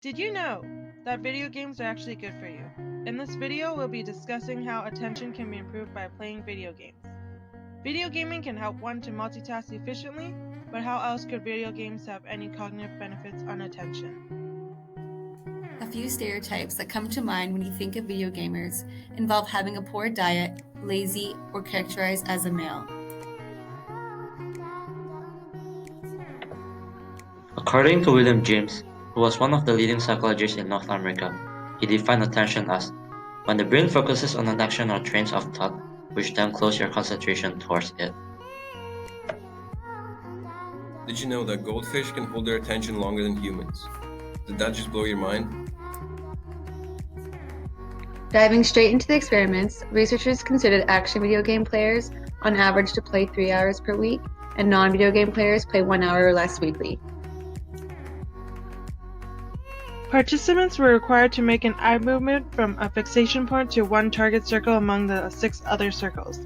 Did you know that video games are actually good for you? In this video, we'll be discussing how attention can be improved by playing video games. Video gaming can help one to multitask efficiently, but how else could video games have any cognitive benefits on attention? A few stereotypes that come to mind when you think of video gamers involve having a poor diet, lazy, or characterized as a male. According to William James, who was one of the leading psychologists in North America, he defined attention as when the brain focuses on an action or trains of thought, which then close your concentration towards it. Did you know that goldfish can hold their attention longer than humans? Did that just blow your mind? Diving straight into the experiments, researchers considered action video game players on average to play 3 hours per week, and non-video game players play 1 hour or less weekly. Participants were required to make an eye movement from a fixation point to one target circle among the 6 other circles.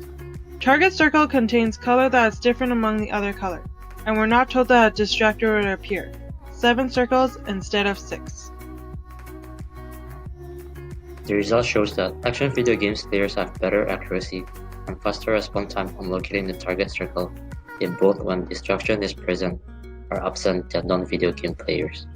Target circle contains color that is different among the other color, and were not told that a distractor would appear. 7 circles instead of 6. The result shows that action video games players have better accuracy and faster response time on locating the target circle in both when distraction is present or absent than non-video game players.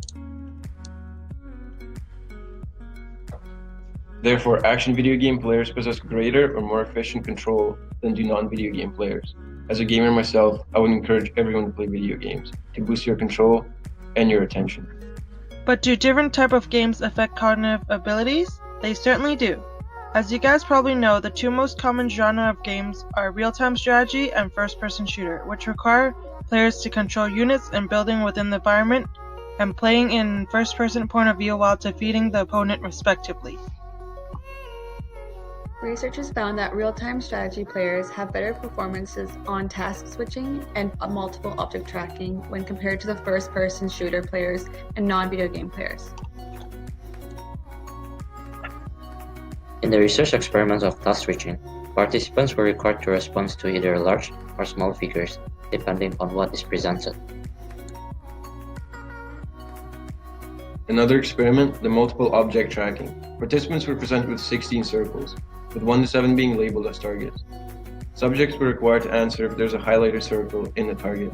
Therefore, action video game players possess greater or more efficient control than do non-video game players. As a gamer myself, I would encourage everyone to play video games to boost your control and your attention. But do different type of games affect cognitive abilities? They certainly do. As you guys probably know, the 2 most common genre of games are real-time strategy and first-person shooter, which require players to control units and building within the environment and playing in first-person point of view while defeating the opponent respectively. Researchers found that real-time strategy players have better performances on task switching and multiple object tracking when compared to the first-person shooter players and non-video game players. In the research experiments of task switching, participants were required to respond to either large or small figures, depending on what is presented. Another experiment, the multiple object tracking. Participants were presented with 16 circles, with 1 to 7 being labeled as targets. Subjects were required to answer if there's a highlighted circle in the target.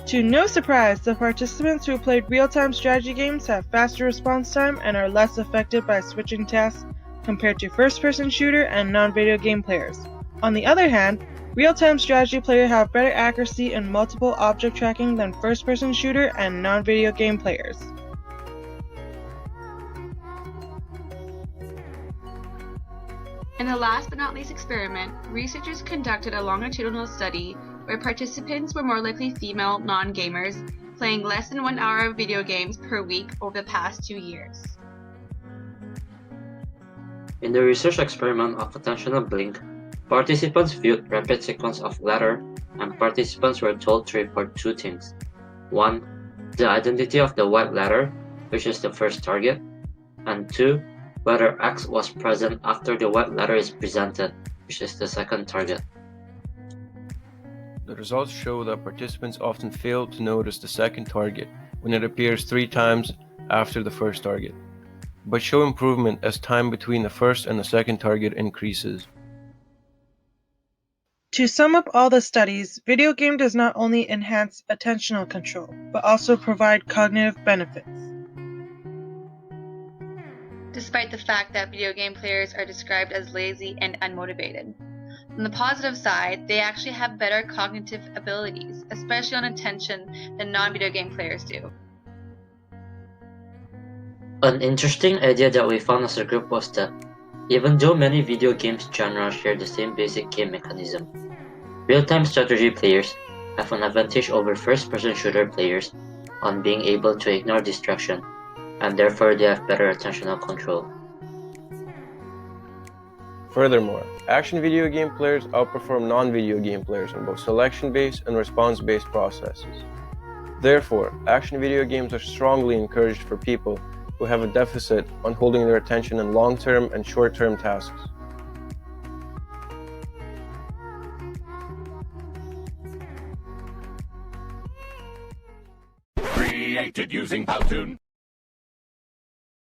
To no surprise, the participants who played real-time strategy games have faster response time and are less affected by switching tasks compared to first-person shooter and non-video game players. On the other hand, real-time strategy players have better accuracy in multiple object tracking than first-person shooter and non-video game players. In the last but not least experiment, researchers conducted a longitudinal study where participants were more likely female non-gamers, playing less than 1 hour of video games per week over the past 2 years. In the research experiment of attentional blink, participants viewed rapid sequence of letter, and participants were told to report 2 things. 1. The identity of the white letter, which is the first target, and 2. Whether X was present after the white letter is presented, which is the second target. The results show that participants often fail to notice the second target when it appears 3 times after the first target, but show improvement as time between the first and the second target increases. To sum up all the studies, video game does not only enhance attentional control, but also provide cognitive benefits. Despite the fact that video game players are described as lazy and unmotivated. On the positive side, they actually have better cognitive abilities, especially on attention, than non-video game players do. An interesting idea that we found as a group was that, even though many video games genres share the same basic game mechanism, real-time strategy players have an advantage over first-person shooter players on being able to ignore distraction, and therefore they have better attentional control. Furthermore, action video game players outperform non-video game players in both selection-based and response-based processes. Therefore, action video games are strongly encouraged for people who have a deficit on holding their attention in long-term and short-term tasks. Create created using Powtoon.